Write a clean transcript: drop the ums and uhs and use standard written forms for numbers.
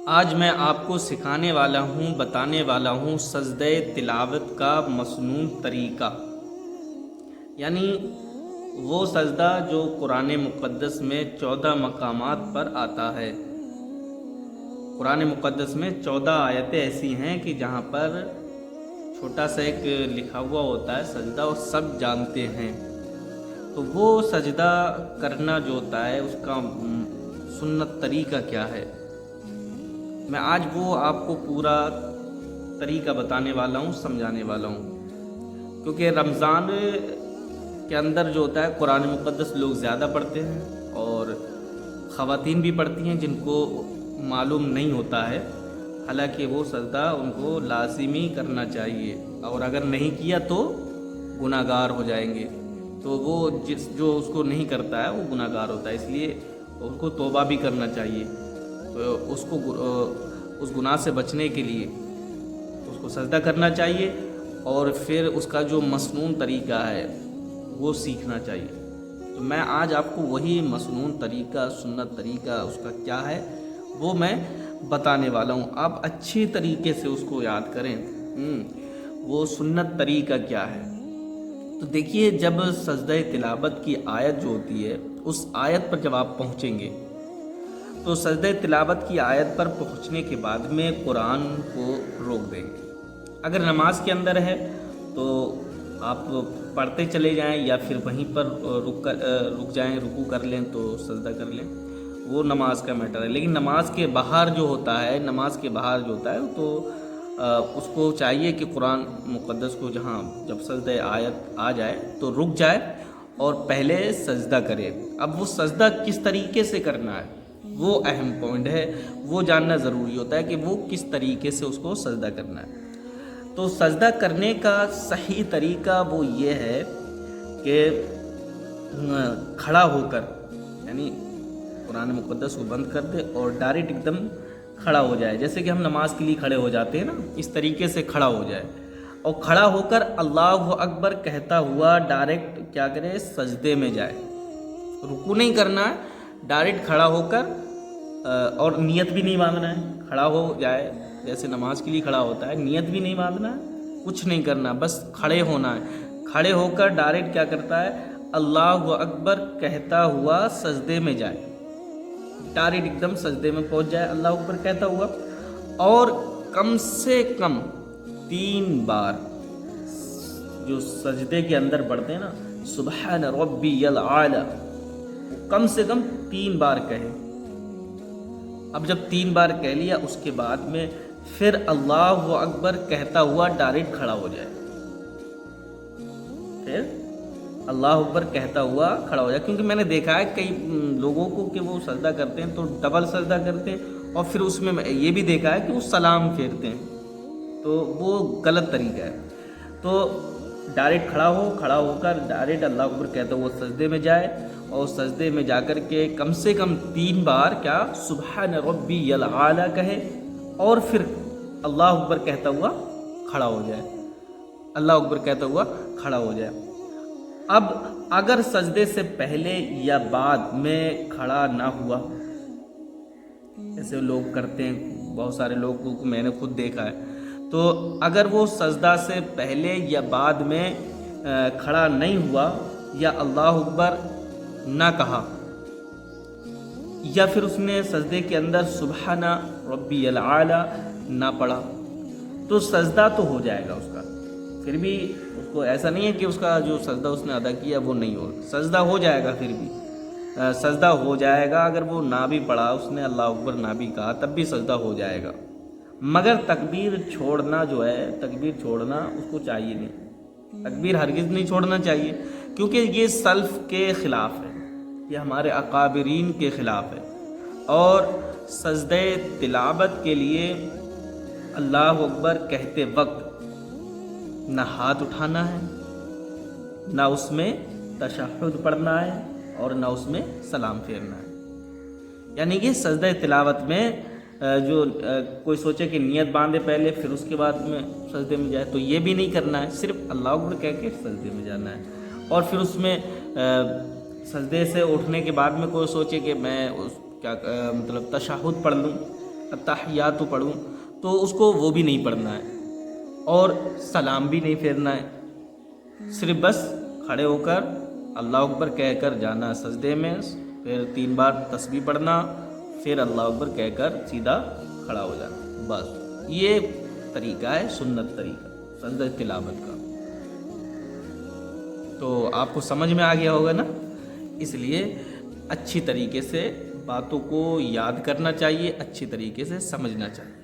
آج میں آپ کو سکھانے والا ہوں، بتانے والا ہوں سجدہ تلاوت کا مسنون طریقہ، یعنی وہ سجدہ جو قرآن مقدس میں 14 مقامات پر آتا ہے۔ قرآن مقدس میں 14 آیتیں ایسی ہیں کہ جہاں پر چھوٹا سا ایک لکھا ہوا ہوتا ہے سجدہ، اور سب جانتے ہیں۔ تو وہ سجدہ کرنا جو ہوتا ہے اس کا سنت طریقہ کیا ہے، میں آج وہ آپ کو پورا طریقہ بتانے والا ہوں، سمجھانے والا ہوں، کیونکہ رمضان کے اندر جو ہوتا ہے قرآن مقدس لوگ زیادہ پڑھتے ہیں، اور خواتین بھی پڑھتی ہیں جن کو معلوم نہیں ہوتا ہے، حالانکہ وہ سجدہ ان کو لازمی کرنا چاہیے، اور اگر نہیں کیا تو گناہ گار ہو جائیں گے۔ تو وہ جو اس کو نہیں کرتا ہے وہ گناہ گار ہوتا ہے، اس لیے اس کو توبہ بھی کرنا چاہیے۔ تو اس کو اس گناہ سے بچنے کے لیے اس کو سجدہ کرنا چاہیے، اور پھر اس کا جو مسنون طریقہ ہے وہ سیکھنا چاہیے۔ تو میں آج آپ کو وہی مسنون طریقہ، سنت طریقہ اس کا کیا ہے وہ میں بتانے والا ہوں۔ آپ اچھی طریقے سے اس کو یاد کریں، وہ سنت طریقہ کیا ہے۔ تو دیکھیے، جب سجدہ تلاوت کی آیت جو ہوتی ہے اس آیت پر جب آپ پہنچیں گے تو سجدہ تلاوت کی آیت پر پہنچنے کے بعد میں قرآن کو روک دیں گے۔ اگر نماز کے اندر ہے تو آپ پڑھتے چلے جائیں، یا پھر وہیں پر رک جائیں، رکوع کر لیں تو سجدہ کر لیں، وہ نماز کا میٹر ہے۔ لیکن نماز کے باہر جو ہوتا ہے تو اس کو چاہیے کہ قرآن مقدس کو جب سجدہ آیت آ جائے تو رک جائے اور پہلے سجدہ کرے۔ اب وہ سجدہ کس طریقے سے کرنا ہے وہ اہم پوائنٹ ہے، وہ جاننا ضروری ہوتا ہے کہ وہ کس طریقے سے اس کو سجدہ کرنا ہے۔ تو سجدہ کرنے کا صحیح طریقہ وہ یہ ہے کہ کھڑا ہو کر، یعنی قرآن مقدس کو بند کر دے اور ڈائریکٹ ایک دم کھڑا ہو جائے، جیسے کہ ہم نماز کے لیے کھڑے ہو جاتے ہیں نا، اس طریقے سے کھڑا ہو جائے، اور کھڑا ہو کر اللہ اکبر کہتا ہوا ڈائریکٹ کیا کرے، سجدے میں جائے۔ رکوع نہیں کرنا ہے، ڈائریکٹ کھڑا ہو کر، اور نیت بھی نہیں باندھنا ہے، کھڑا ہو جائے جیسے نماز کے لیے کھڑا ہوتا ہے، نیت بھی نہیں باندھنا ہے، کچھ نہیں کرنا، بس کھڑے ہونا ہے۔ کھڑے ہو کر ڈائریکٹ کیا کرتا ہے، اللہ اکبر کہتا ہوا سجدے میں جائے، ڈائریکٹ ایک دم سجدے میں پہنچ جائے اللہ اکبر کہتا ہوا، اور کم سے کم 3 بار جو سجدے کے اندر پڑھتے ہیں نا، سبحان ربی العالی، کم سے کم 3 بار کہے۔ اب جب 3 بار کہہ لیا اس کے بعد میں پھر اللہ اکبر کہتا ہوا ڈائریکٹ کھڑا ہو جائے، پھر اللہ اکبر کہتا ہوا کھڑا ہو جائے۔ کیونکہ میں نے دیکھا ہے کئی لوگوں کو کہ وہ سجدہ کرتے ہیں تو ڈبل سجدہ کرتے ہیں، اور پھر اس میں یہ بھی دیکھا ہے کہ وہ سلام پھیرتے ہیں، تو وہ غلط طریقہ ہے۔ تو ڈائریکٹ کھڑا ہو کر ڈائریکٹ اللہ اکبر کہتا ہوا سجدے میں جائے، اور سجدے میں جا کر کے کم سے کم 3 بار کیا، سبحان ربی العالی کہے، اور پھر اللہ اکبر کہتا ہوا کھڑا ہو جائے، اللہ اکبر کہتا ہوا کھڑا ہو جائے۔ اب اگر سجدے سے پہلے یا بعد میں کھڑا نہ ہوا، ایسے لوگ کرتے ہیں، بہت سارے لوگوں کو میں نے خود دیکھا ہے، تو اگر وہ سجدہ سے پہلے یا بعد میں کھڑا نہیں ہوا، یا اللہ اکبر نہ کہا، یا پھر اس نے سجدے کے اندر سبحان ربی العالی نہ پڑھا، تو سجدہ تو ہو جائے گا اس کا، پھر بھی اس کو ایسا نہیں ہے کہ اس کا جو سجدہ اس نے ادا کیا وہ نہیں ہو، سجدہ ہو جائے گا، پھر بھی سجدہ ہو جائے گا۔ اگر وہ نہ بھی پڑھا، اس نے اللہ اکبر نہ بھی کہا، تب بھی سجدہ ہو جائے گا، مگر تکبیر چھوڑنا جو ہے، تکبیر چھوڑنا اس کو چاہیے نہیں، تکبیر ہرگز نہیں چھوڑنا چاہیے، کیونکہ یہ سلف کے خلاف ہے، یہ ہمارے اکابرین کے خلاف ہے۔ اور سجدہ تلاوت کے لیے اللہ اکبر کہتے وقت نہ ہاتھ اٹھانا ہے، نہ اس میں تشہد پڑھنا ہے، اور نہ اس میں سلام پھیرنا ہے۔ یعنی کہ سجدہ تلاوت میں جو کوئی سوچے کہ نیت باندھے پہلے پھر اس کے بعد میں سجدے میں جائے، تو یہ بھی نہیں کرنا ہے، صرف اللہ اکبر کہہ کے سجدے میں جانا ہے۔ اور پھر اس میں سجدے سے اٹھنے کے بعد میں کوئی سوچے کہ میں مطلب تشہد پڑھ لوں، التحیات پڑھوں تو اس کو وہ بھی نہیں پڑھنا ہے، اور سلام بھی نہیں پھیرنا ہے، صرف بس کھڑے ہو کر اللہ اکبر کہہ کر جانا سجدے میں، پھر 3 بار تسبیح پڑھنا، پھر اللہ اکبر کہہ کر سیدھا کھڑا ہو جانا، بس یہ طریقہ ہے سنت طریقہ سجدہ تلاوت کا۔ تو آپ کو سمجھ میں آ گیا ہوگا نا؟ اس لیے اچھی طریقے سے باتوں کو یاد کرنا چاہیے، اچھی طریقے سے سمجھنا چاہیے۔